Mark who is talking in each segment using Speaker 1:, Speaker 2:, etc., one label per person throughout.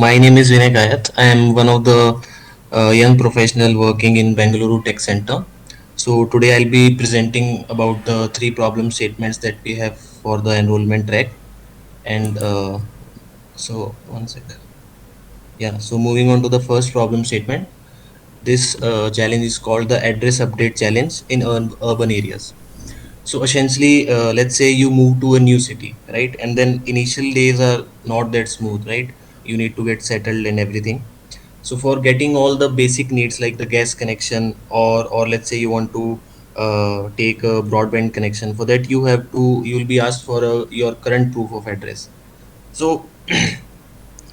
Speaker 1: My name is Vinay Gayat. I am one of the young professional working in Bengaluru Tech Center. So today I'll be presenting about the three problem statements that we have for the enrollment track. And so one sec. Yeah. So moving on to the first problem statement. This challenge is called the address update challenge in urban areas. So essentially, let's say you move to a new city, right? And then initial days are not that smooth, right? You need to get settled and everything. So for getting all the basic needs like the gas connection, or let's say you want to take a broadband connection, for that you'll be asked for your current proof of address. So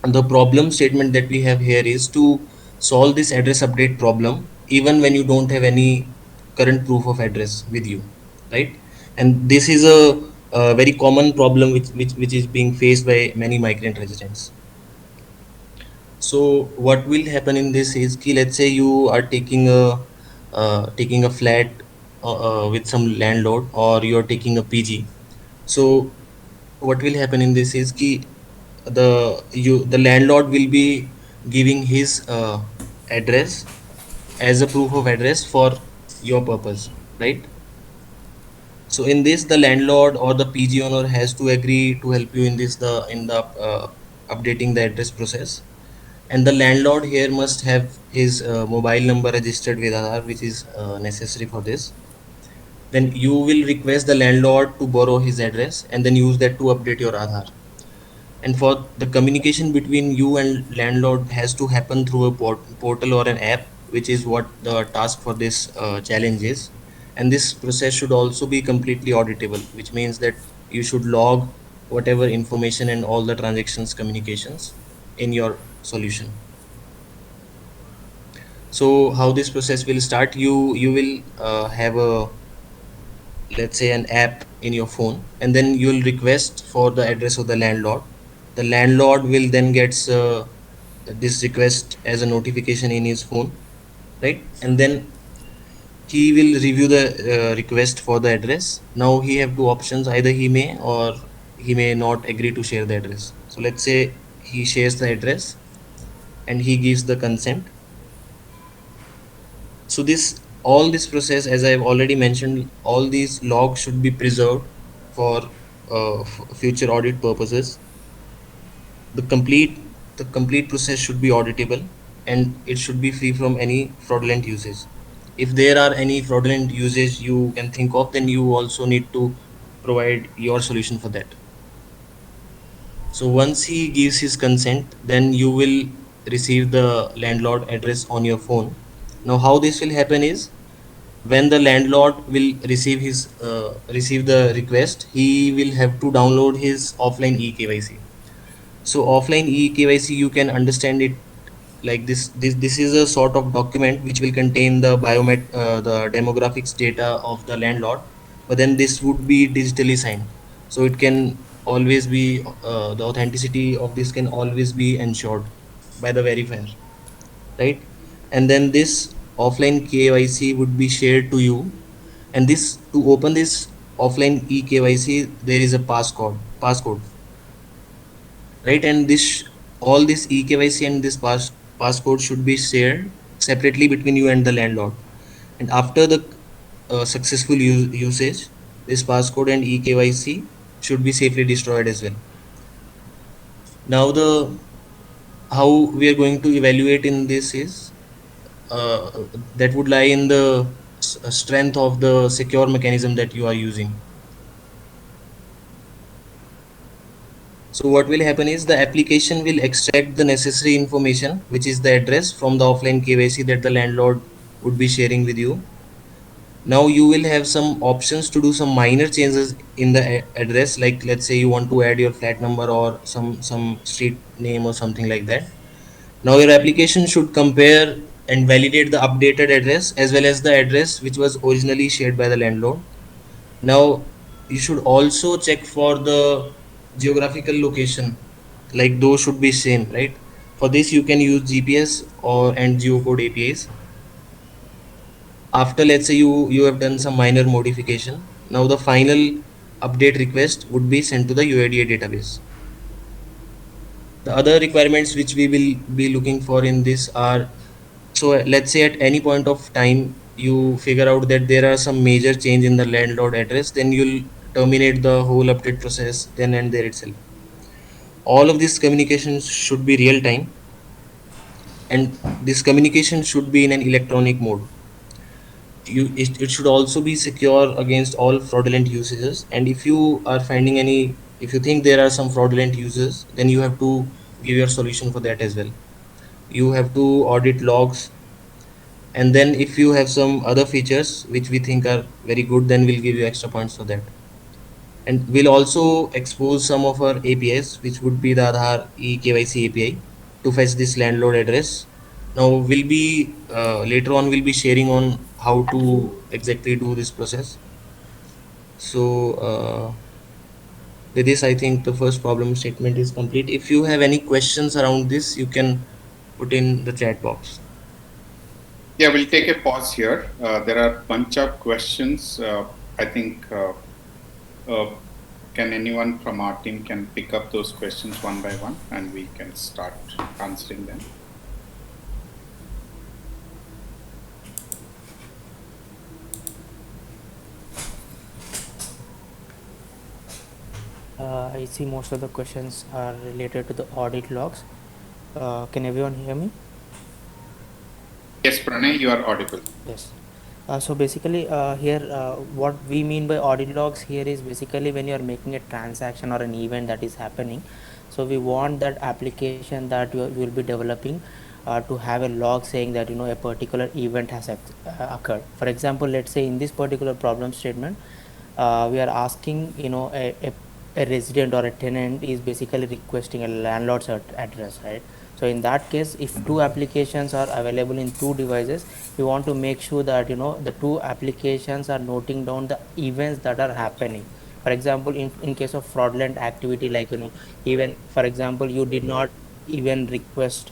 Speaker 1: the problem statement that we have here is to solve this address update problem even when you don't have any current proof of address with you, right? And this is a very common problem which is being faced by many migrant residents. So what will happen in this is ki, let's say you are taking a flat with some landlord, or you're taking a PG. So what will happen in this is ki, the landlord will be giving his address as a proof of address for your purpose, right? So in this, the landlord or the PG owner has to agree to help you in this the in the updating the address process. And the landlord here must have his mobile number registered with Aadhaar, which is necessary for this. Then you will request the landlord to borrow his address and then use that to update your Aadhaar. And for the communication between you and landlord has to happen through a portal or an app, which is what the task for this challenge is. And this process should also be completely auditable, which means that you should log whatever information and all the transactions communications in your solution. So how this process will start, you will have a, let's say, an app in your phone, and then you'll request for the address of the landlord. The landlord will then gets this request as a notification in his phone, right? And then he will review the request for the address. Now he have two options: either he may or he may not agree to share the address. So let's say he shares the address and he gives the consent. So this all this process, as I've already mentioned, all these logs should be preserved for future audit purposes. The complete process should be auditable, and it should be free from any fraudulent usage. If there are any fraudulent usage you can think of, then you also need to provide your solution for that. So once he gives his consent, then you will receive the landlord address on your phone. Now how this will happen is, when the landlord will receive the request, he will have to download his offline eKYC. So offline eKYC, you can understand it like this is a sort of document which will contain the the demographics data of the landlord, but then this would be digitally signed. So it can always be the authenticity of this can always be ensured by the verifier, right? And then this offline KYC would be shared to you. And this, to open this offline eKYC, there is a passcode, right? And this all this eKYC and this passcode should be shared separately between you and the landlord. And after the successful usage, this passcode and eKYC should be safely destroyed as well. Now the how we are going to evaluate in this is, that would lie in the strength of the secure mechanism that you are using. So what will happen is, the application will extract the necessary information, which is the address, from the offline KYC that the landlord would be sharing with you. Now you will have some options to do some minor changes in the address, like let's say you want to add your flat number or some street name or something like that. Now your application should compare and validate the updated address as well as the address which was originally shared by the landlord. Now you should also check for the geographical location, like those should be same, right? For this you can use GPS or and geocode APIs. After, let's say, you have done some minor modification, now the final update request would be sent to the UIDA database. The other requirements which we will be looking for in this are, so let's say at any point of time you figure out that there are some major change in the landlord address, then you'll terminate the whole update process then and there itself. All of these communications should be real time, and this communication should be in an electronic mode. It should also be secure against all fraudulent usages, and if you are finding any, if you think there are some fraudulent users, then you have to give your solution for that as well. You have to audit logs, and then if you have some other features which we think are very good, then we'll give you extra points for that. And we'll also expose some of our APIs, which would be the Aadhaar eKYC API, to fetch this landlord address. Now we'll be later on we'll be sharing on how to exactly do this process. So with this, I think the first problem statement is complete. If you have any questions around this, you can put in the chat box.
Speaker 2: Yeah, we'll take a pause here. There are a bunch of questions. I think can anyone from our team can pick up those questions one by one, and we can start answering them.
Speaker 3: I see most of the questions are related to the audit logs. Can everyone hear me?
Speaker 2: Yes, Pranay, you are audible.
Speaker 3: Yes. So basically here what we mean by audit logs here is basically when you are making a transaction or an event that is happening. So we want that application that you will be developing to have a log saying that a particular event has occurred. For example, let's say in this particular problem statement we are asking a resident or a tenant is basically requesting a landlord's address, right? So in that case, if two applications are available in two devices, we want to make sure that the two applications are noting down the events that are happening. For example, in case of fraudulent activity, like even for example you did not even request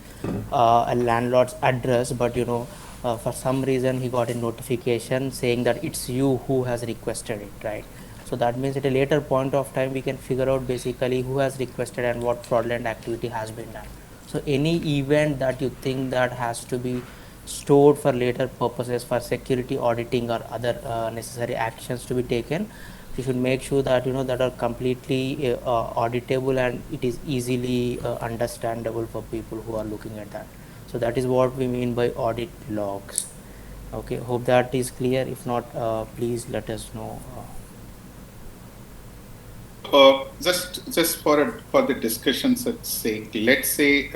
Speaker 3: a landlord's address, but for some reason he got a notification saying that it's you who has requested it, right? So that means at a later point of time we can figure out basically who has requested and what fraudulent activity has been done. So any event that you think that has to be stored for later purposes for security auditing or other necessary actions to be taken, you should make sure that that are completely auditable and it is easily understandable for people who are looking at that. So that is what we mean by audit logs. Okay, hope that is clear. If not, please let us know.
Speaker 2: Just for the discussion's sake, let's say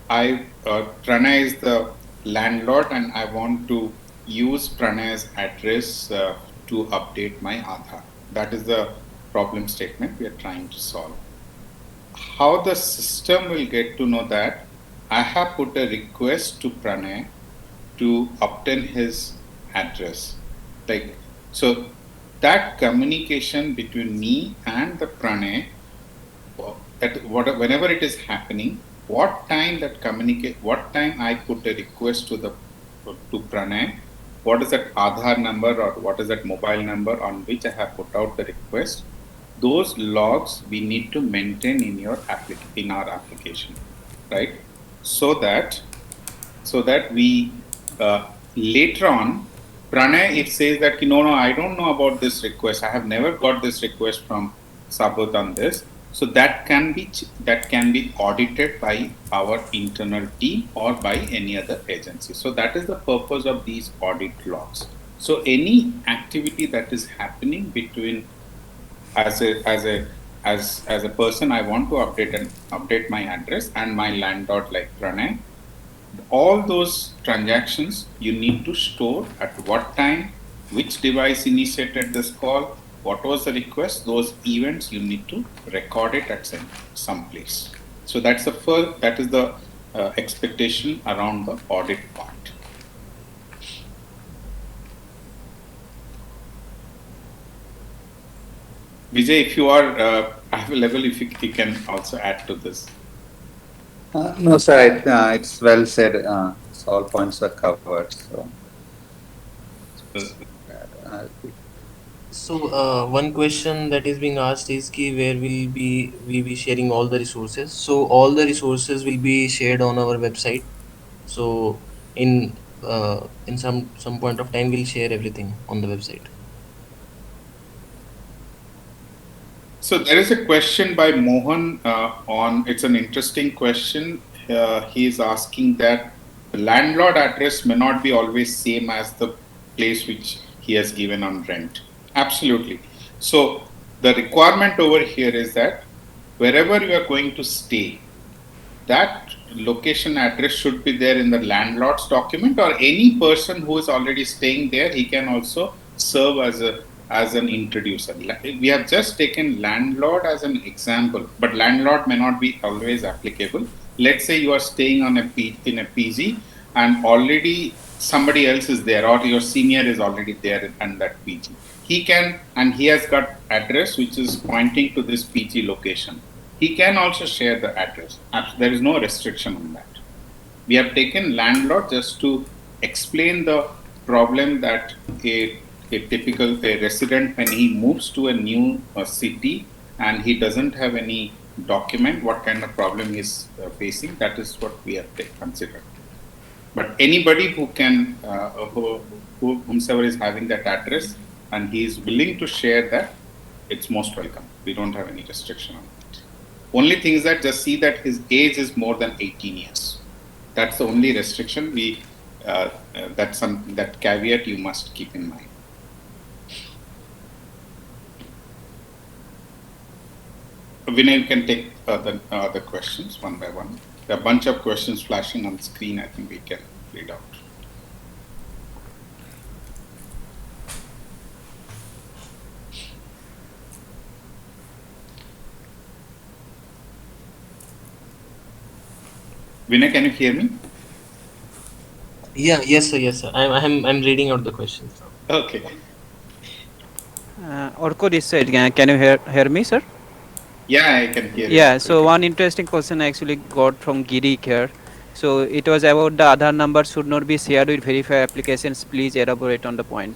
Speaker 2: Pranay is the landlord and I want to use Pranay's address to update my Aadhaar. That is the problem statement we are trying to solve. How the system will get to know that I have put a request to Pranay to obtain his address. Like, so that communication between me and the Pranay, whenever it is happening, what time I put a request to Pranay, what is that Aadhaar number or what is that mobile number on which I have put out the request, those logs we need to maintain in our application, right? So that we later on, Pranay, it says that no, I don't know about this request. I have never got this request from Sabut on this. So that can be audited by our internal team or by any other agency. So that is the purpose of these audit logs. So any activity that is happening between as a person, I want to update my address and my landlord like Pranay. All those transactions you need to store at what time, which device initiated this call, what was the request, those events you need to record it at some place. So that is the expectation around the audit part. Vijay, if you are available, if you can also add to this.
Speaker 4: No, sir, it's well said. All points are covered. So,
Speaker 1: So one question that is being asked is ki where will we be sharing all the resources? So all the resources will be shared on our website. So in some point of time we'll share everything on the website.
Speaker 2: So there is a question by Mohan on. It's an interesting question. He is asking that the landlord address may not be always same as the place which he has given on rent. Absolutely. So the requirement over here is that wherever you are going to stay, that location address should be there in the landlord's document, or any person who is already staying there, he can also serve as an introducer. We have just taken landlord as an example, but landlord may not be always applicable. Let's say you are staying on in a PG and already somebody else is there, or your senior is already there in that PG. He can, and he has got address which is pointing to this PG location. He can also share the address. There is no restriction on that. We have taken landlord just to explain the problem that a typical resident, when he moves to a new city and he doesn't have any document, what kind of problem he is facing. That is what we have considered. But anybody who can, whomsoever is having that address and he is willing to share that, it's most welcome. We don't have any restriction on that. Only thing is that just see that his age is more than 18 years. That's the only restriction. That caveat you must keep in mind. Vinay, you can take the questions one by one. There are a bunch of questions flashing on the screen. I think we can read out. Vinay, can you hear me?
Speaker 1: Yeah, yes sir, yes sir. I'm reading out the questions now.
Speaker 2: Okay.
Speaker 5: Orko this side. Can you hear me, sir?
Speaker 2: Yeah, I can hear you.
Speaker 5: Yeah. So one interesting question I actually got from Giri here. So it was about the Aadhaar number should not be shared with verified applications. Please elaborate on the point.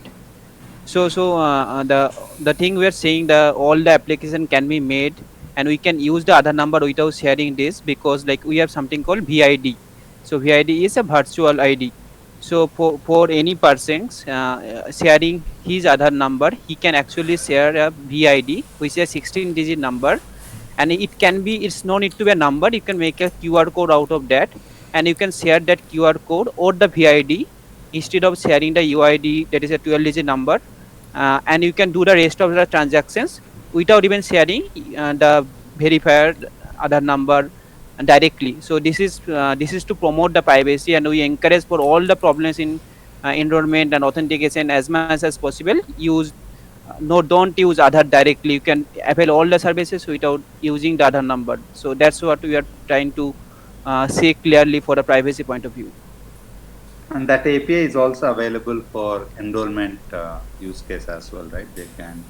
Speaker 5: So the thing we are saying, the all the application can be made and we can use the Aadhaar number without sharing this, because like we have something called VID. So VID is a virtual ID. So for any person sharing his Aadhaar number, he can actually share a VID, which is a 16-digit number, and it can be, it's no need to be a number. You can make a QR code out of that, and you can share that QR code or the VID instead of sharing the UID, that is a 12-digit number, and you can do the rest of the transactions without even sharing the verified Aadhaar number directly. So this is to promote the privacy, and we encourage for all the problems in enrollment and authentication as much as possible. Don't use Aadhaar directly. You can avail all the services without using the Aadhaar number. So that's what we are trying to say clearly for the privacy point of view.
Speaker 4: And that API is also available for enrollment use case as well, right? They can.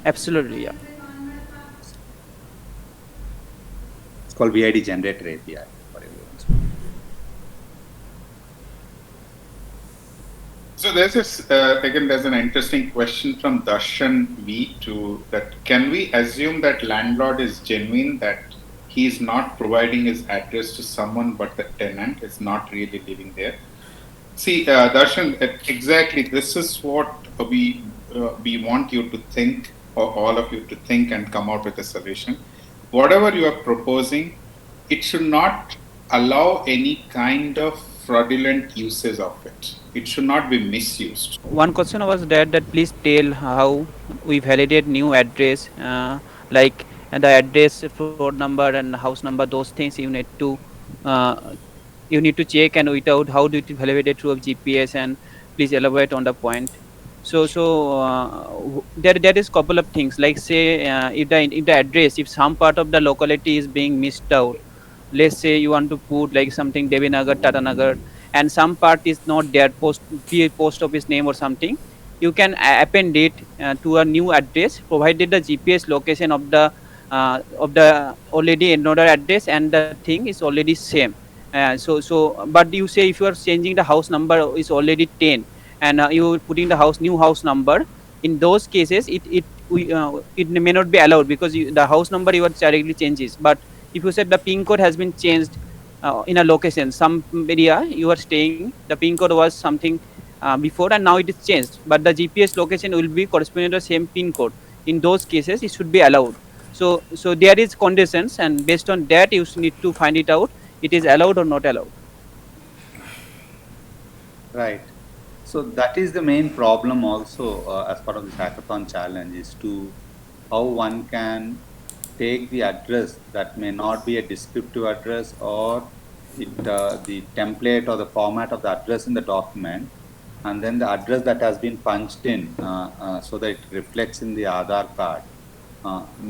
Speaker 5: Absolutely, yeah.
Speaker 4: It's called VID generator API for everyone.
Speaker 2: So there's an interesting question from Darshan V to that. Can we assume that landlord is genuine, that he is not providing his address to someone but the tenant is not really living there? See, Darshan, exactly this is what we want you to think, or all of you to think and come out with a solution. Whatever you are proposing, it should not allow any kind of fraudulent uses of it. It should not be misused.
Speaker 5: One question was that please tell how we validate new address, like the address, floor number, and house number. Those things uh, you need to check, and without how do you validate it through a GPS? And please elaborate on the point. There is couple of things, like say if the address, if some part of the locality is being missed out, let's say you want to put like something Devinagar, Tatanagar, and some part is not there, post office name or something, you can append it to a new address provided the GPS location of the already another address and the thing is already same. But you say if you are changing the house number is already 10 and you putting the new house number, In those cases, it may not be allowed because the house number your directly changes. But if you said the pin code has been changed in a location, some area you are staying, the pin code was something before and now it is changed, but the GPS location will be corresponding to the same pin code. In those cases, it should be allowed. So there is conditions, and based on that, you need to find it out. It is allowed or not allowed.
Speaker 4: Right. So that is the main problem also as part of this hackathon challenge, is to how one can take the address that may not be a descriptive address, or the template or the format of the address in the document, and then the address that has been punched in so that it reflects in the Aadhaar card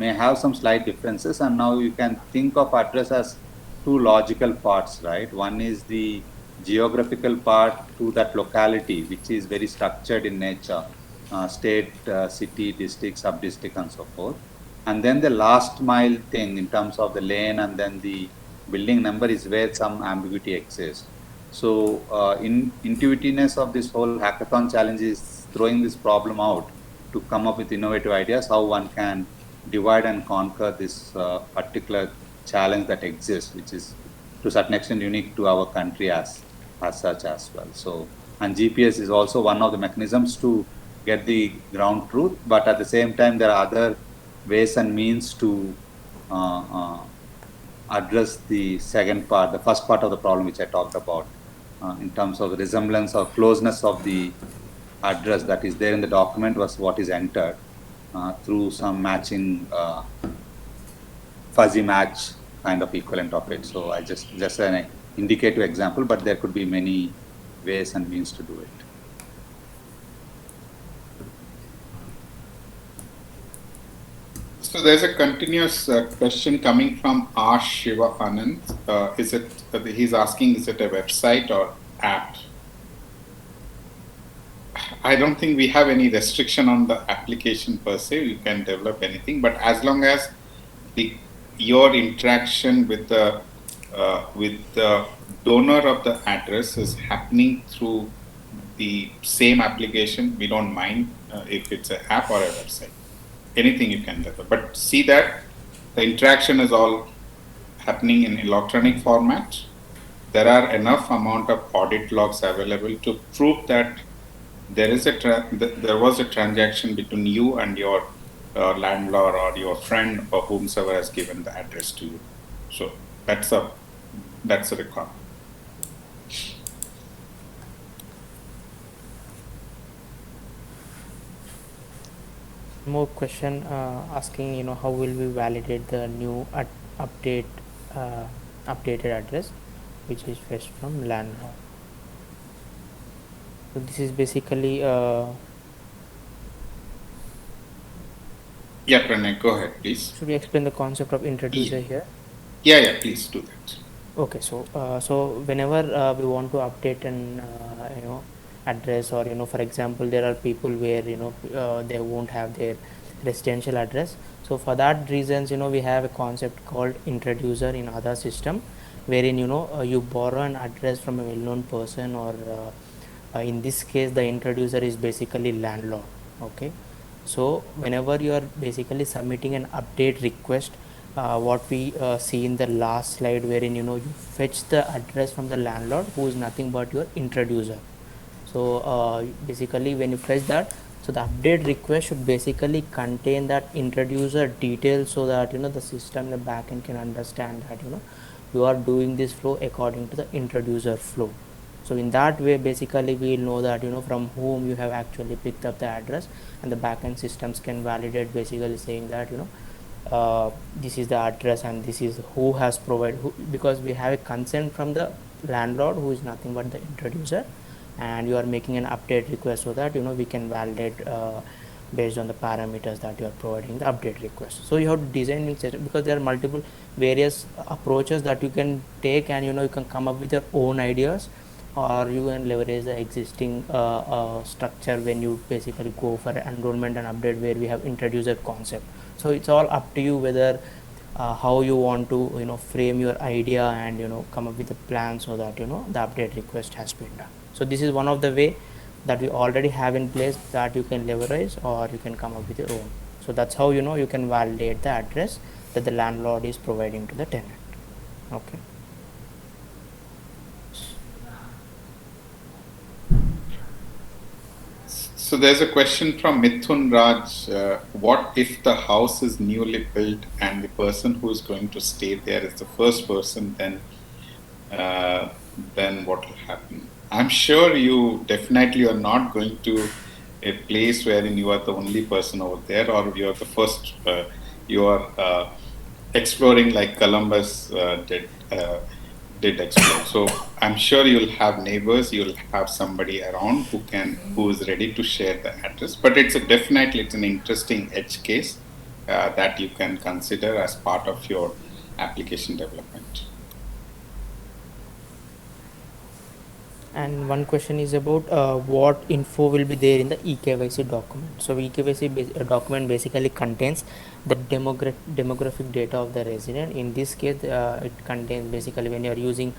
Speaker 4: may have some slight differences. And now you can think of address as two logical parts, right? One is the geographical part to that locality, which is very structured in nature, state, city, district, sub-district, and so forth. And then the last mile thing in terms of the lane and then the building number is where some ambiguity exists. So intuitiveness of this whole hackathon challenge is throwing this problem out to come up with innovative ideas how one can divide and conquer this particular challenge that exists, which is to a certain extent unique to our country as such as well. So, and GPS is also one of the mechanisms to get the ground truth, but at the same time there are other ways and means to address the second part, the first part of the problem which I talked about, in terms of the resemblance or closeness of the address that is there in the document was what is entered through some matching fuzzy match kind of equivalent of it. So I just an indicative example, but there could be many ways and means to do it.
Speaker 2: So there's a continuous question coming from R. Shiva Anand. He's asking, is it a website or app? I don't think we have any restriction on the application per se. You can develop anything, but as long as your interaction with the donor of the address is happening through the same application, we don't mind if it's an app or a website. Anything you can develop, but see that the interaction is all happening in electronic format. There are enough amount of audit logs available to prove that there is there was a transaction between you and your landlord or your friend or whomsoever has given the address to you. So that's a requirement.
Speaker 3: More question asking, how will we validate the new updated address which is fetched from landlord. So this is basically
Speaker 2: Yeah, Pranay, go ahead, please.
Speaker 3: should we explain the concept of introducer here?
Speaker 2: Yeah, please do that.
Speaker 3: Okay, so whenever we want to update an address, or for example, there are people where they won't have their residential address. So for that reasons, we have a concept called introducer in other system, wherein you borrow an address from a well-known person, or in this case the introducer is basically landlord. Okay, so whenever you are basically submitting an update request, what we see in the last slide, wherein you fetch the address from the landlord, who is nothing but your introducer. So basically when you fetch that, so the update request should basically contain that introducer details, so that the system in the backend can understand that you are doing this flow according to the introducer flow. So in that way basically we will know that from whom you have actually picked up the address, and the backend systems can validate, basically saying that this is the address and this is who has provided because we have a consent from the landlord, who is nothing but the introducer, and you are making an update request, so that we can validate based on the parameters that you are providing the update request. So you have to design it, because there are multiple various approaches that you can take, and you can come up with your own ideas, or you can leverage the existing structure when you basically go for enrollment and update, where we have introduced a concept. So it's all up to you whether how you want to frame your idea and come up with a plan, so that the update request has been done. So this is one of the way that we already have in place that you can leverage, or you can come up with your own. So that's how you can validate the address that the landlord is providing to the tenant. Okay.
Speaker 2: So there's a question from Mithun Raj. What if the house is newly built and the person who is going to stay there is the first person? Then what will happen? I'm sure you definitely are not going to a place wherein you are the only person over there, or you are the first. You are exploring like Columbus did explore. So I'm sure you'll have neighbors, you'll have somebody around who is ready to share the address. But it's an interesting edge case that you can consider as part of your application development.
Speaker 3: And one question is about what info will be there in the eKYC document. So eKYC document basically contains the demographic data of the resident. In this case, it contains basically when you are using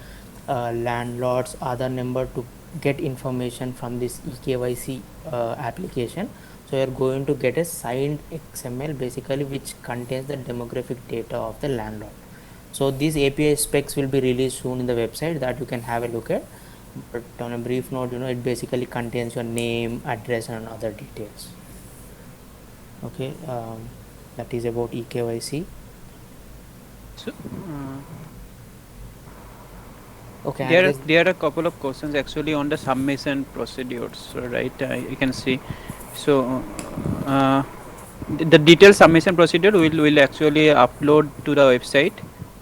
Speaker 3: landlord's Aadhaar number to get information from this eKYC application. So you are going to get a signed XML basically which contains the demographic data of the landlord. So these API specs will be released soon in the website that you can have a look at. But on a brief note, it basically contains your name, address, and other details. Okay, that is about eKYC.
Speaker 5: So
Speaker 3: Okay,
Speaker 5: there are a couple of questions actually on the submission procedures, right? You can see. So the detailed submission procedure will actually upload to the website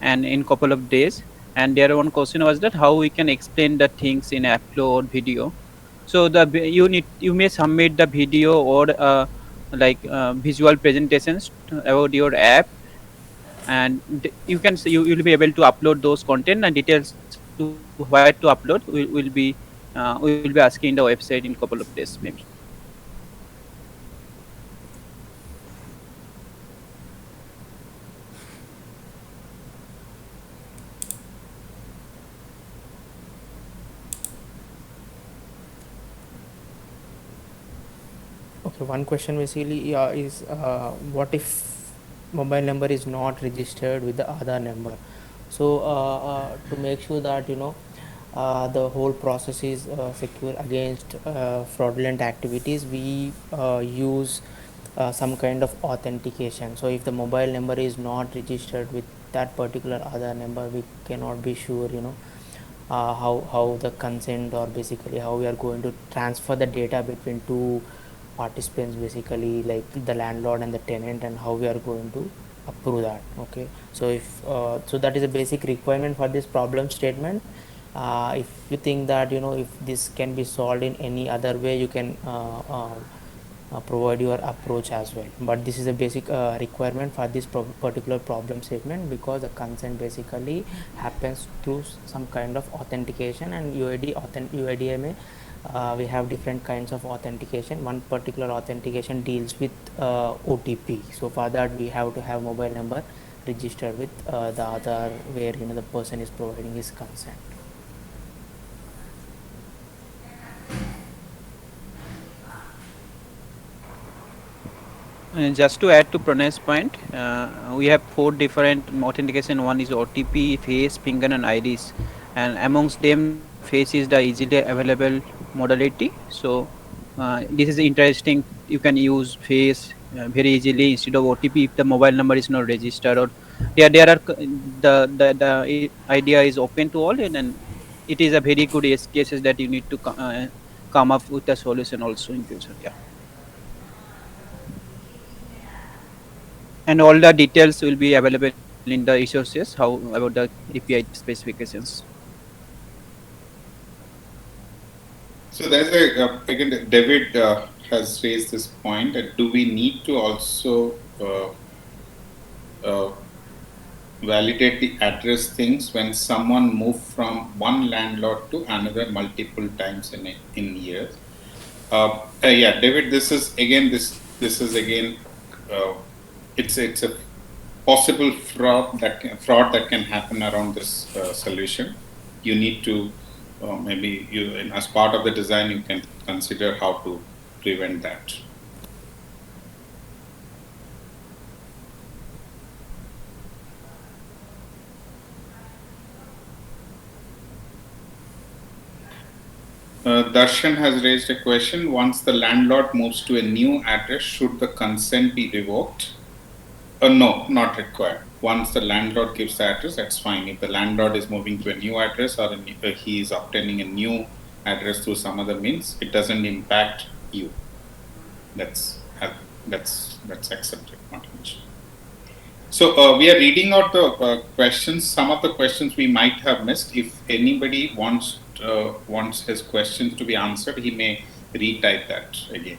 Speaker 5: and in couple of days. And there one question was that how we can explain the things in upload video. So you may submit the video or visual presentations about your app, and you can see you will be able to upload those content, and details to where to upload will be asking the website in couple of days maybe.
Speaker 3: Okay, one question basically is what if mobile number is not registered with the Aadhaar number? So to make sure that the whole process is secure against fraudulent activities, we use some kind of authentication. So if the mobile number is not registered with that particular Aadhaar number, we cannot be sure how the consent, or basically how we are going to transfer the data between two participants, basically like the landlord and the tenant, and how we are going to approve that. Okay, so if so that is a basic requirement for this problem statement. If you think that if this can be solved in any other way, you can provide your approach as well, but this is a basic requirement for this particular problem statement, because the consent basically happens through some kind of authentication. And UIDMA, we have different kinds of authentication. One particular authentication deals with OTP. So for that we have to have mobile number registered with the Aadhaar, where the person is providing his consent.
Speaker 5: Just to add to Pranay's point, we have 4 different authentication. One is OTP, face, finger, and iris, and amongst them, face is the easily available modality. So this is interesting. You can use face very easily instead of OTP if the mobile number is not registered. Or there are the idea is open to all, and it is a very good use cases that you need to come up with a solution also in future. Yeah. And all the details will be available in the resources how about the API specifications.
Speaker 2: So there's again, David has raised this point that do we need to also validate the address things when someone moved from one landlord to another multiple times in years? Yeah, David, this is again it's a possible fraud that can happen around this solution. You need to maybe you, as part of the design, you can consider how to prevent that. Darshan has raised a question. Once the landlord moves to a new address, should the consent be revoked? No, not required. Once the landlord gives the address, that's fine. If the landlord is moving to a new address or he is obtaining a new address through some other means, it doesn't impact you. That's accepted, not an issue. So we are reading out the questions. Some of the questions we might have missed. If anybody wants his questions to be answered, he may retype that again.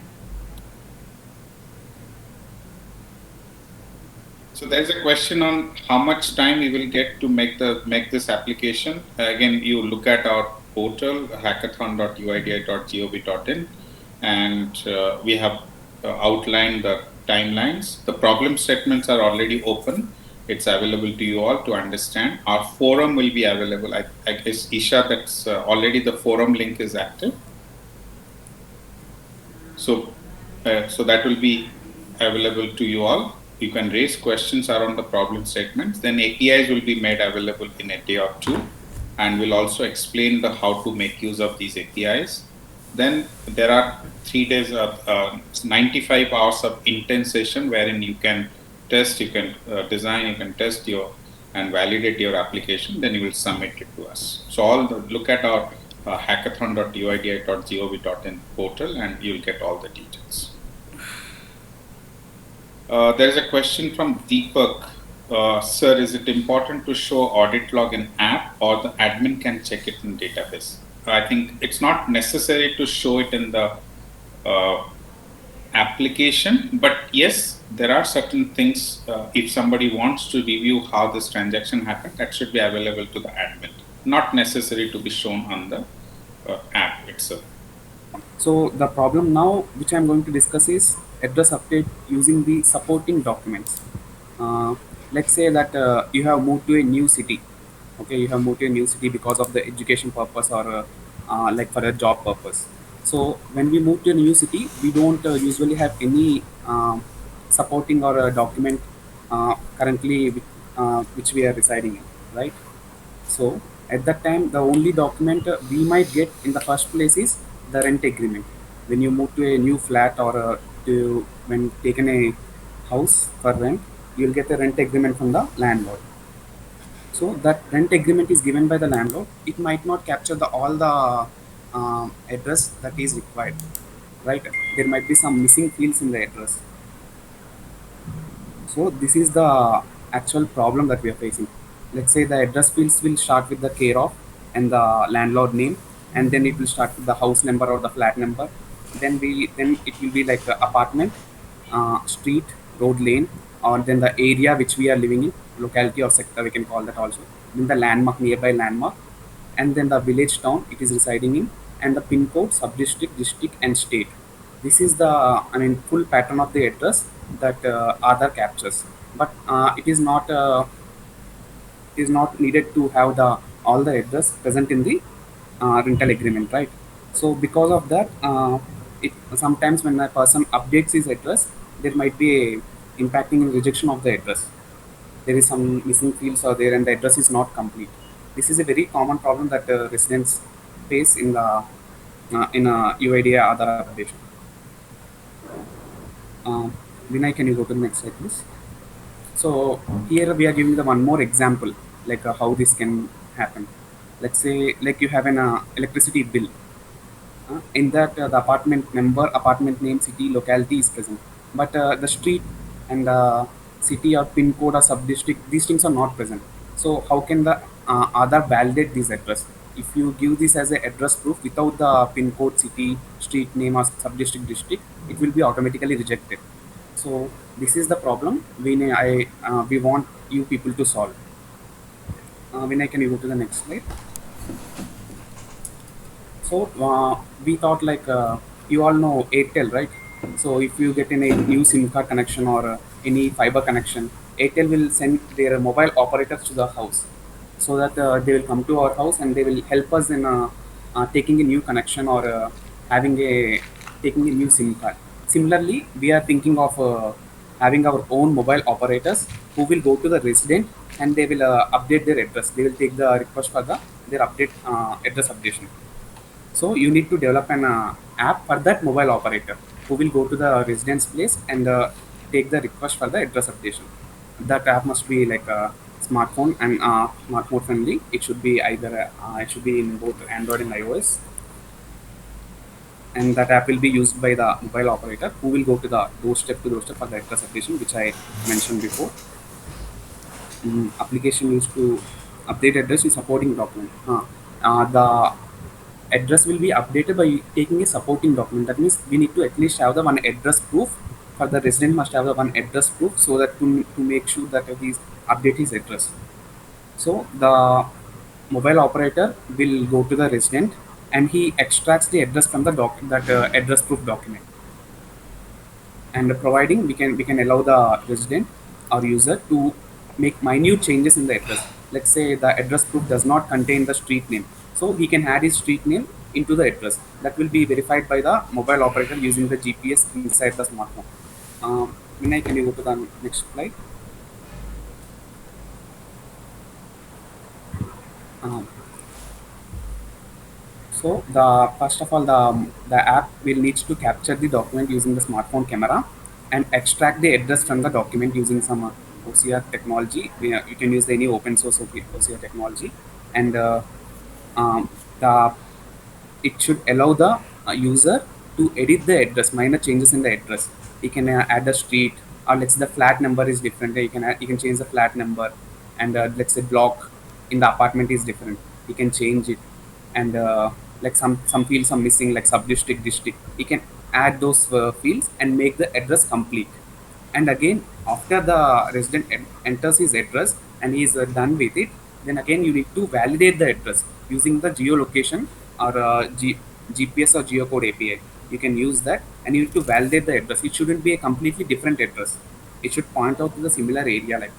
Speaker 2: So there's a question on how much time we will get to make this application. Again, you look at our portal, hackathon.uidi.gov.in, and we have outlined the timelines. The problem statements are already open. It's available to you all to understand. Our forum will be available. I guess, Isha, that's already the forum link is active. So that will be available to you all. You can raise questions around the problem statements. Then APIs will be made available in a day or two, and we'll also explain how to make use of these APIs. Then there are 3 days of 95 hours of intense session wherein you can test, you can design, you can test and validate your application. Then you will submit it to us. So look at our hackathon.uidi.gov.in portal, and you'll get all the details. There's a question from Deepak. Sir, is it important to show audit log in app, or the admin can check it in database? I think it's not necessary to show it in the application, but yes, there are certain things. If somebody wants to review how this transaction happened, that should be available to the admin. Not necessary to be shown on the app itself.
Speaker 6: So the problem now which I'm going to discuss is address update using the supporting documents. Let's say that you have moved to a new city. Okay, you have moved to a new city because of the education purpose, or like for a job purpose. So when we move to a new city, we don't usually have any supporting or a document currently which we are residing in, right? So at that time, the only document we might get in the first place is the rent agreement. When you move to a new flat, or when taken a house for rent, you'll get a rent agreement from the landlord. So that rent agreement is given by the landlord. It might not capture all the address that is required, right? There might be some missing fields in the address. So this is the actual problem that we are facing. Let's say the address fields will start with the care of and the landlord name, and then it will start with the house number or the flat number. Then it will be like the apartment, street, road, lane, or then the area which we are living in, locality or sector, we can call that also. Then the landmark, nearby landmark, and then the village, town it is residing in, and the pin code, sub-district, district, and state. This is the full pattern of the address that Aadhaar captures, but it is not needed to have all the address present in the rental agreement, right? So because of that, it sometimes when a person updates his address, there might be a impacting in rejection of the address. There is some missing fields are there, and the address is not complete. This is a very common problem that residents face in the UID Aadhaar updation. Vinay, can you go to the next slide, please? So here we are giving the one more example, like how this can happen. Let's say like you have an electricity bill. In that the apartment number, apartment name, city, locality is present, but the street and city or pin code or sub-district, these things are not present. So how can the Aadhaar validate this address? If you give this as an address proof without the pin code, city, street name, or sub-district, district, it will be automatically rejected. So this is the problem we want you people to solve. Vinay, can you go to the next slide? So we thought like you all know Airtel, right? So if you get in a new SIM card connection or any fiber connection, Airtel will send their mobile operators to the house, so that they will come to our house and they will help us in taking a new connection or having a taking a new SIM card. Similarly, we are thinking of having our own mobile operators who will go to the resident and they will update their address. They will take the request for their update address updation. So you need to develop an app for that mobile operator who will go to the residence place and take the request for the address updation. That app must be like a smartphone and smartphone friendly. It should be either it should be in both Android and iOS, and that app will be used by the mobile operator who will go to the doorstep to doorstep for the address updation, which I mentioned before. Application used to update address in supporting document. The address will be updated by taking a supporting document. That means we need to at least have the one address proof. For the resident must have the one address proof so that to make sure that his update his address. So the mobile operator will go to the resident and he extracts the address from the address proof document. And providing we can allow the resident or user to make minute changes in the address. Let's say the address proof does not contain the street name, so he can add his street name into the address. That will be verified by the mobile operator using the GPS inside the smartphone. Vinay, can you go to the next slide? Um, So the first of all, the app will need to capture the document using the smartphone camera and extract the address from the document using some OCR technology. You can use any open source OCR technology, and the it should allow the user to edit the address, minor changes in the address. You can add a street, or let's say the flat number is different. You can change the flat number, and let's say block in the apartment is different. You can change it, and like some fields are missing, like sub district, district. You can add those fields and make the address complete. And again, after the resident enters his address and he is done with it, then again you need to validate the address using the geolocation or GPS or geocode API. You can use that and you need to validate the address. It shouldn't be a completely different address. It should point out to the similar area. Like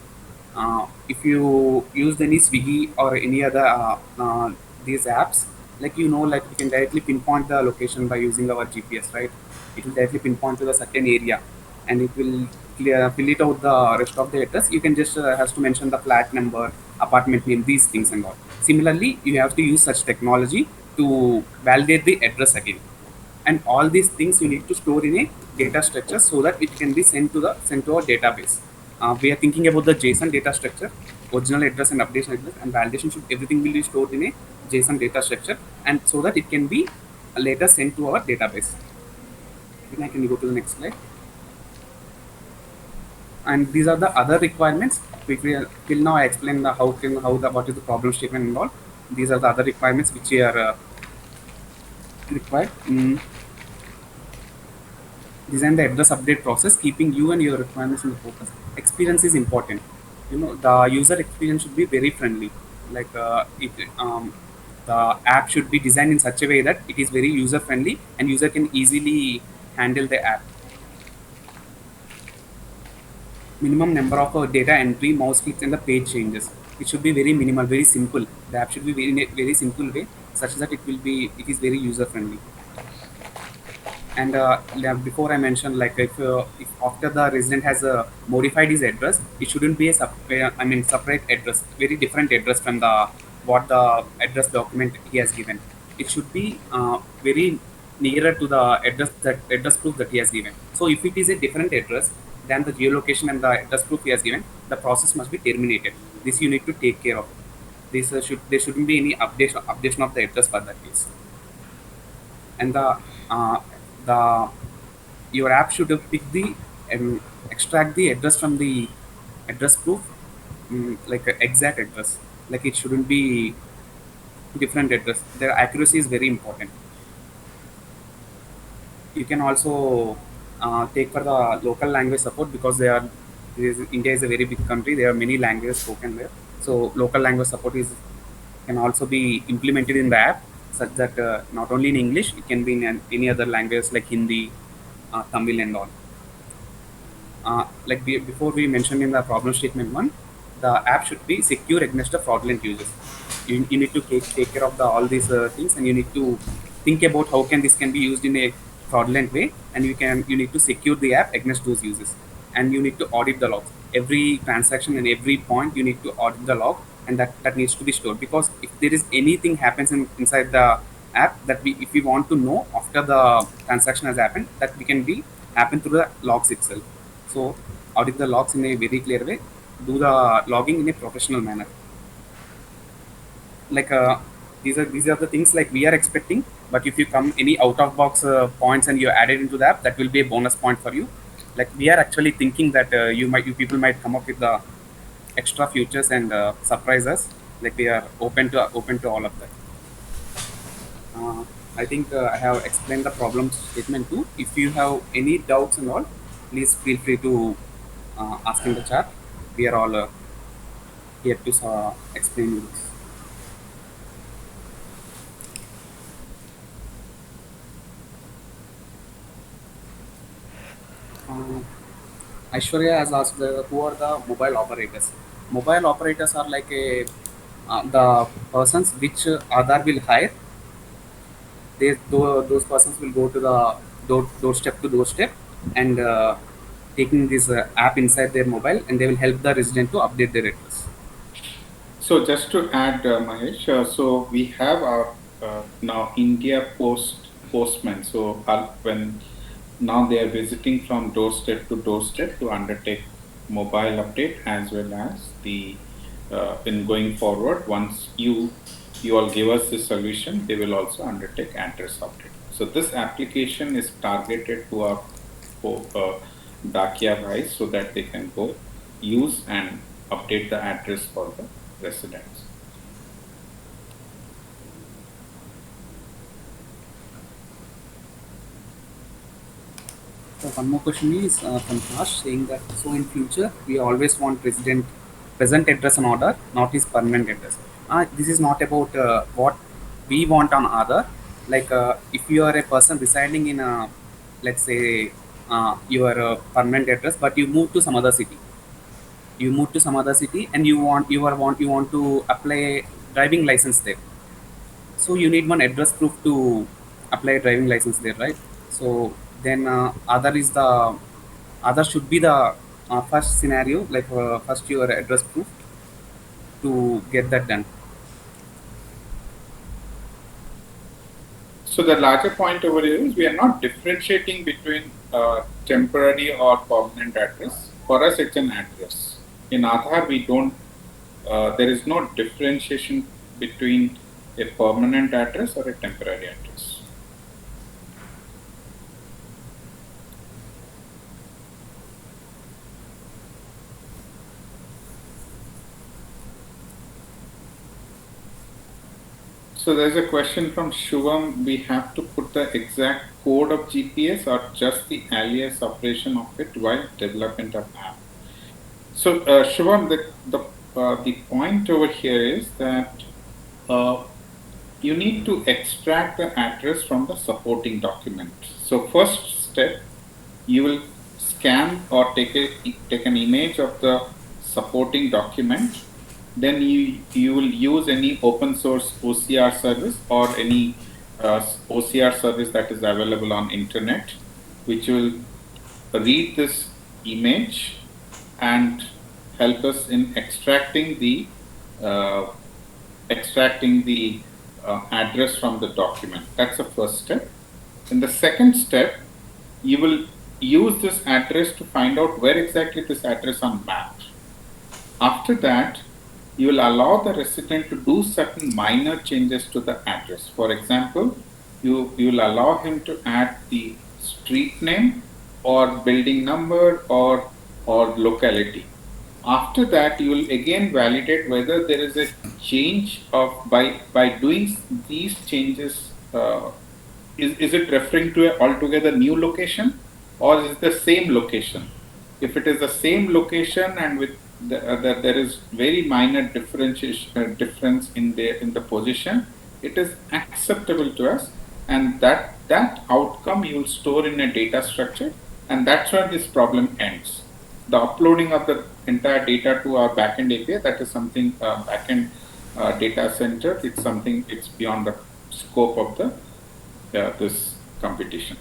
Speaker 6: if you used any Swiggy or any other these apps, like like you can directly pinpoint the location by using our GPS, right? It will directly pinpoint to the certain area, and it will fill it out the rest of the address. You can just has to mention the flat number, apartment name, these things and all. Similarly, you have to use such technology to validate the address again, and all these things you need to store in a data structure so that it can be sent to our database. We are thinking about the JSON data structure, original address and updation address, and validation should everything will be stored in a JSON data structure, and so that it can be later sent to our database. Can you go to the next slide? And these are the other requirements. Till now I explained what is the problem statement and all. These are the other requirements which are required. Design the address update process, keeping you and your requirements in the focus. Experience is important. The user experience should be very friendly. Like the app should be designed in such a way that it is very user friendly and user can easily handle the app. Minimum number of data entry, mouse clicks, and the page changes. It should be very minimal, very simple. The app should be very simple way, such that it is very user friendly. And before I mentioned, like if after the resident has modified his address, it shouldn't be a separate address, very different address from what the address document he has given. It should be very nearer to the address proof that he has given. So if it is a different address than the geolocation and the address proof he has given, the process must be terminated. This you need to take care of. There shouldn't be any updation of the address for that case. And your app should pick extract the address from the address proof, like an exact address. Like it shouldn't be different address. Their accuracy is very important. You can also take for the local language support, because India is a very big country. There are many languages spoken there. So local language support can also be implemented in the app, such that not only in English, it can be in any other language like Hindi, Tamil, and all. Before we mentioned in the problem statement one, the app should be secure against the fraudulent users. you need to take care of all these things, and you need to think about how can this can be used in a fraudulent way, and you need to secure the app against those uses, and you need to audit the logs. Every transaction and every point you need to audit the log, and that needs to be stored, because if there is anything happens inside the app, that we if we want to know after the transaction has happened, that we can be happen through the logs itself. So audit the logs in a very clear way, do the logging in a professional manner. Like these are the things like we are expecting, but if you come any out of box points and you add it into the app, that will be a bonus point for you. Like we are actually thinking that you people might come up with the extra features and surprise us. Like we are open to all of that. I think I have explained the problem statement too. If you have any doubts and all, please feel free to ask in the chat. We are all here to explain you this. Uh, Aishwarya has asked who are the mobile operators. Mobile operators are like the persons which Aadhaar will hire. Those persons will go to the doorstep to doorstep and taking this app inside their mobile, and they will help the resident to update their address.
Speaker 2: So just to add, Mahesh, so we have our now India postmen. So when now they are visiting from doorstep to doorstep to undertake mobile update, as well as the in going forward, once you all give us the solution, they will also undertake address update. So this application is targeted to our Dakia guys, so that they can go use and update the address for the residents.
Speaker 6: So one more question is from Josh saying that, so in future we always want present address on order, not his permanent address. This is not about what we want on Aadhaar. Like if you are a person residing in a, let's say your permanent address, but you move to some other city. You move to some other city and you want to apply a driving license there. So you need one address proof to apply a driving license there, right? So then Aadhaar should be the first scenario, like first your address proof to get that done.
Speaker 2: So the larger point over here is we are not differentiating between temporary or permanent address. For us, it's an address. In Aadhaar, we don't. There is no differentiation between a permanent address or a temporary address. So there's a question from Shubham. We have to put the exact code of GPS or just the alias operation of it while development of app. So Shubham, the point over here is that you need to extract the address from the supporting document. So first step, you will scan or take an image of the supporting document. Then you will use any open source OCR service or any OCR service that is available on internet, which will read this image and help us in extracting the address from the document. That's the first step. In the second step, you will use this address to find out where exactly this address is mapped. After that, you will allow the resident to do certain minor changes to the address. For example, you will allow him to add the street name or building number or locality. After that, you will again validate whether there is a change of by doing these changes. Is it referring to an altogether new location, or is it the same location? If it is the same location and with there is very minor difference in the position, it is acceptable to us, and that outcome you will store in a data structure, and that's where this problem ends. The uploading of the entire data to our backend API, that is something backend data center, it's something, it's beyond the scope of the this competition.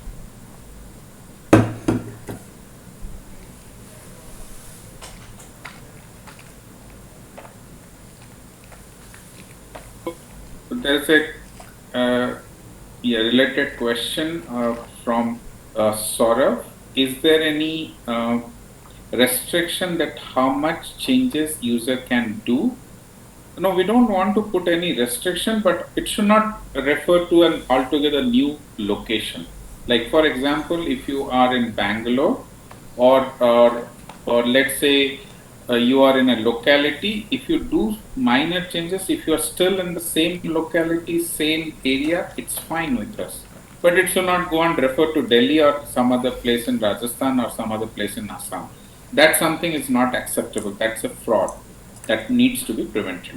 Speaker 2: There's a related question from Saurav. Is there any restriction that how much changes user can do? No, we don't want to put any restriction, but it should not refer to an altogether new location. Like for example, if you are in Bangalore, or let's say you are in a locality, if you do minor changes, if you are still in the same locality, same area, it's fine with us. But it should not go and refer to Delhi or some other place in Rajasthan or some other place in Assam. That something is not acceptable. That's a fraud that needs to be prevented.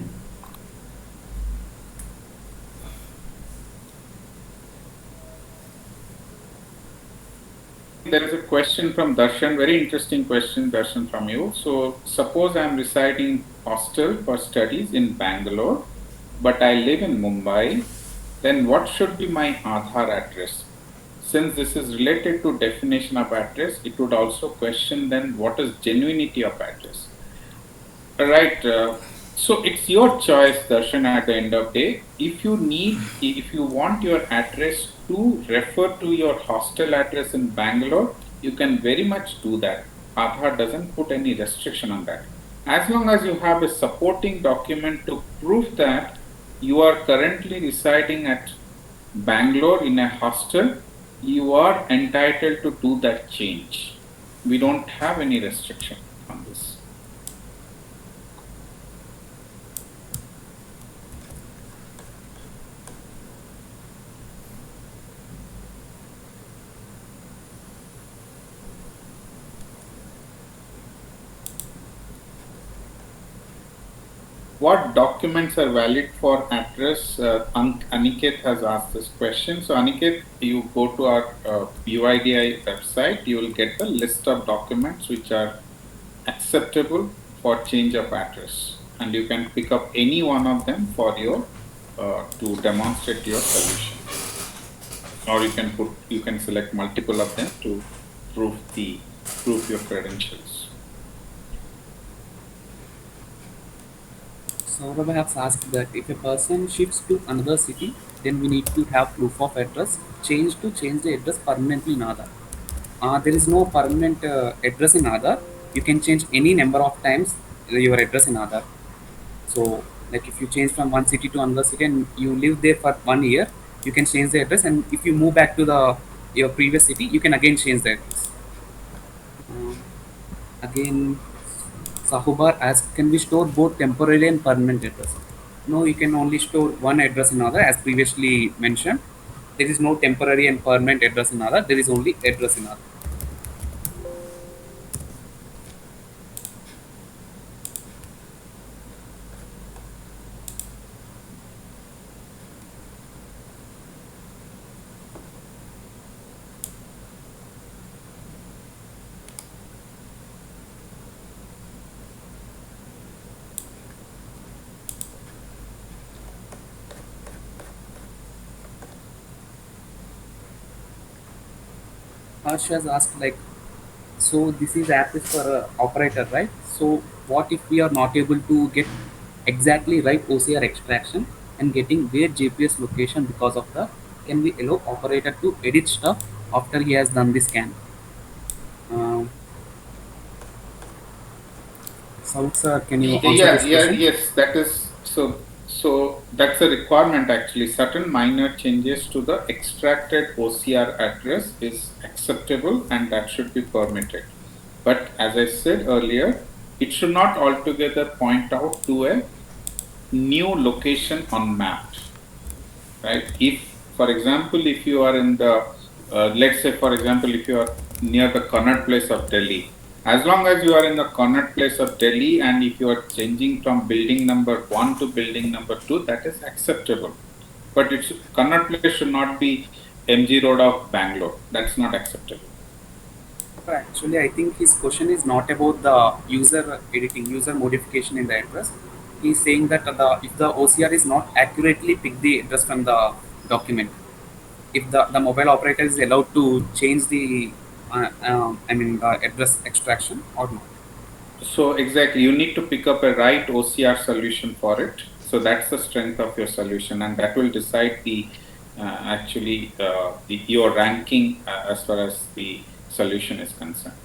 Speaker 2: There is a question from Darshan, very interesting question, Darshan, from you. So, suppose I am residing in hostel for studies in Bangalore, but I live in Mumbai, then what should be my Aadhaar address? Since this is related to definition of address, it would also question then what is genuinity of address. Right. So it's your choice, Darshan, at the end of the day. If you want your address to refer to your hostel address in Bangalore, you can very much do that. Aadhaar doesn't put any restriction on that. As long as you have a supporting document to prove that you are currently residing at Bangalore in a hostel, you are entitled to do that change. We don't have any restriction on this. What documents are valid for address? Aniket has asked this question. So Aniket, you go to our UIDAI website, you will get the list of documents which are acceptable for change of address. And you can pick up any one of them for your, to demonstrate your solution. Or you can select multiple of them to prove your credentials.
Speaker 6: Saurabh has asked that if a person shifts to another city, then we need to have proof of address change the address permanently in Aadhaar. There is no permanent address in Aadhaar. You can change any number of times your address in Aadhaar. So, like if you change from one city to another city and you live there for 1 year, you can change the address, and if you move back to your previous city, you can again change the address. Again, Sahubar asks, can we store both temporary and permanent address? No, you can only store one address in Aadhaar, as previously mentioned. There is no temporary and permanent address in Aadhaar. There is only address in Aadhaar. Harsh has asked, like, so this is app is for operator, right? So what if we are not able to get exactly right OCR extraction and getting their GPS location because of the, can we allow operator to edit stuff after he has done the scan? South sir, can you answer this question?
Speaker 2: Yes, that is so. So that's a requirement actually. Certain minor changes to the extracted OCR address is acceptable and that should be permitted. But as I said earlier, it should not altogether point out to a new location on map, right? If, for example, if you are in the, let's say, for example, if you are near the Connaught Place of Delhi, as long as you are in the Connaught Place of Delhi and if you are changing from building number 1 to building number 2, that is acceptable. But Connaught Place should not be MG Road of Bangalore. That's not acceptable.
Speaker 6: Actually, I think his question is not about the user editing, user modification in the address. he's saying that if the OCR is not accurately pick the address from the document, if the mobile operator is allowed to change the the address extraction or not.
Speaker 2: So exactly, you need to pick up a right OCR solution for it. So that's the strength of your solution, and that will decide the your ranking as far as the solution is concerned.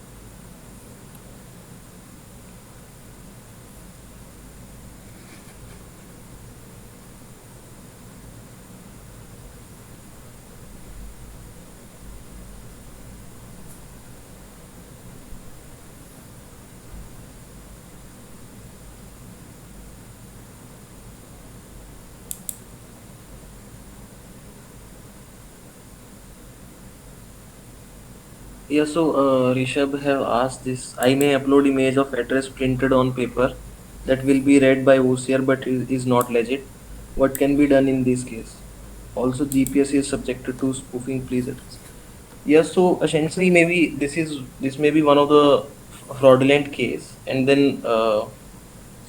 Speaker 1: Yeah, so Rishabh have asked this. I may upload image of address printed on paper that will be read by OCR but is not legit. What can be done in this case? Also, GPS is subjected to spoofing. Please address. Yeah, so essentially maybe this may be one of the fraudulent case, and then so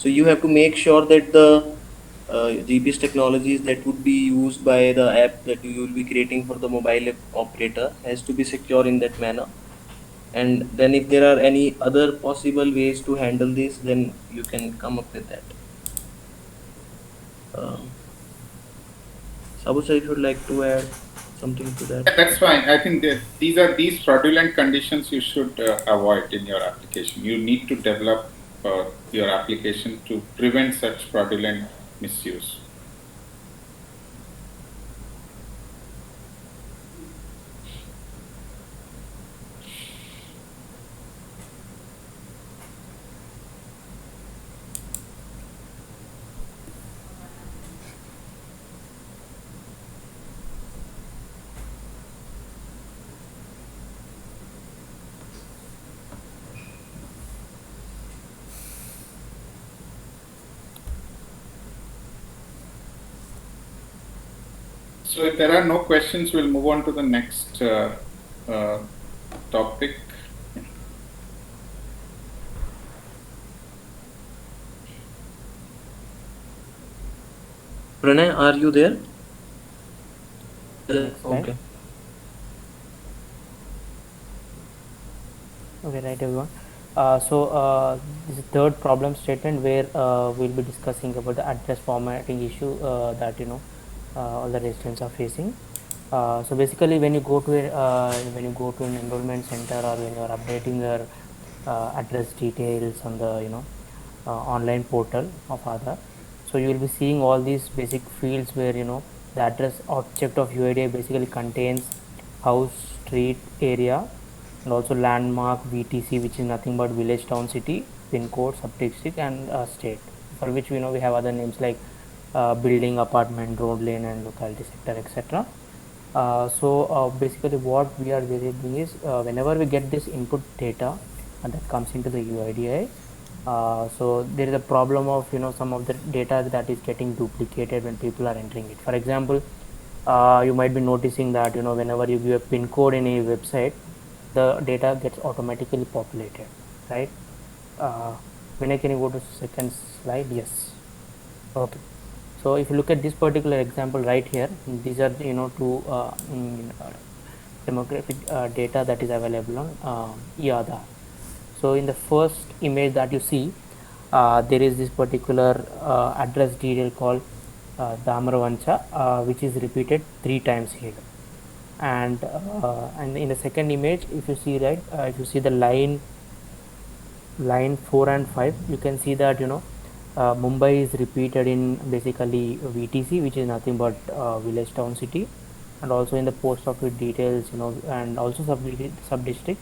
Speaker 1: you have to make sure that the GPS technologies that would be used by the app that you will be creating for the mobile app operator has to be secure in that manner. And then if there are any other possible ways to handle this, then you can come up with that. Um, Sabu sir, if you'd like to add something to that.
Speaker 2: That's fine. I think that these fraudulent conditions you should avoid in your application. You need to develop your application to prevent such fraudulent misuse. So if there are no questions, we'll move on to the next topic.
Speaker 1: Pranay, are you there?
Speaker 3: Next slide.
Speaker 1: Okay.
Speaker 3: Okay, right, everyone. This is third problem statement where we'll be discussing about the address formatting issue that all the residents are facing. So basically, when you go to an enrollment center, or when you are updating your address details on the online portal of Aadhaar, so you will be seeing all these basic fields where the address object of UID basically contains house, street, area, and also landmark, VTC, which is nothing but village, town, city, pin code, sub-district, and state, for which we have other names like building, apartment, road, lane, and locality sector, etc. Basically what we are doing is whenever we get this input data that comes into the UIDI, so there is a problem of some of the data that is getting duplicated when people are entering it. For example, you might be noticing that whenever you give a pin code in a website, the data gets automatically populated, right? Vinay, can you go to second slide? Yes. Okay. So if you look at this particular example right here, these are two demographic data that is available on eAadhaar. So in the first image that you see, there is this particular address detail called Damravancha, which is repeated 3 times here. And in the second image, if you see if you see the line 4 and 5, you can see that Mumbai is repeated in basically VTC, which is nothing but village, town, city, and also in the post office details, and also sub-district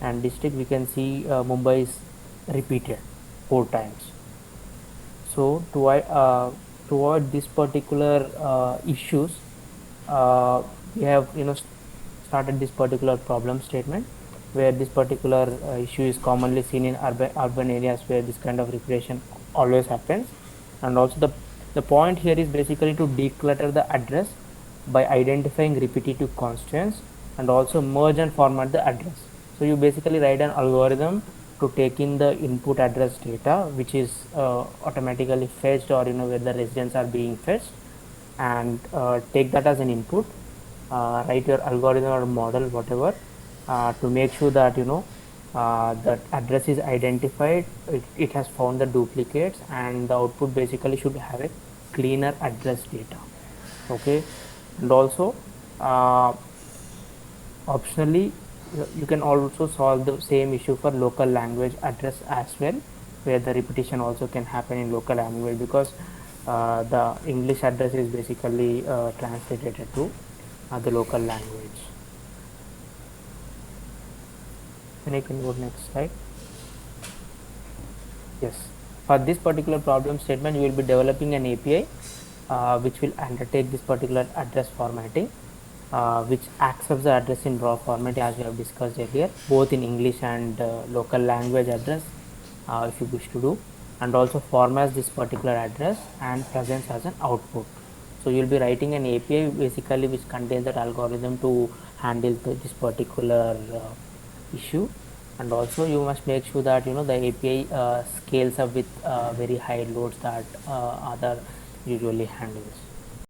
Speaker 3: and district, we can see Mumbai is repeated 4 times. So to avoid this particular issues, we have started this particular problem statement where this particular issue is commonly seen in urban areas where this kind of repetition always happens. And also the point here is basically to declutter the address by identifying repetitive constants and also merge and format the address. So you basically write an algorithm to take in the input address data, which is automatically fetched, or where the residents are being fetched, and take that as an input, write your algorithm or model, whatever, to make sure that that address is identified, it has found the duplicates, and the output basically should have a cleaner address data. Okay, and also optionally you can also solve the same issue for local language address as well, where the repetition also can happen in local language, because the English address is basically translated to the local language. Then I can go next slide. Yes, for this particular problem statement you will be developing an API which will undertake this particular address formatting, which accepts the address in raw format as we have discussed earlier, both in English and local language address if you wish to do, and also formats this particular address and presents as an output. So you will be writing an API basically which contains that algorithm to handle this particular issue, and also you must make sure that the API scales up with very high loads that other usually handles.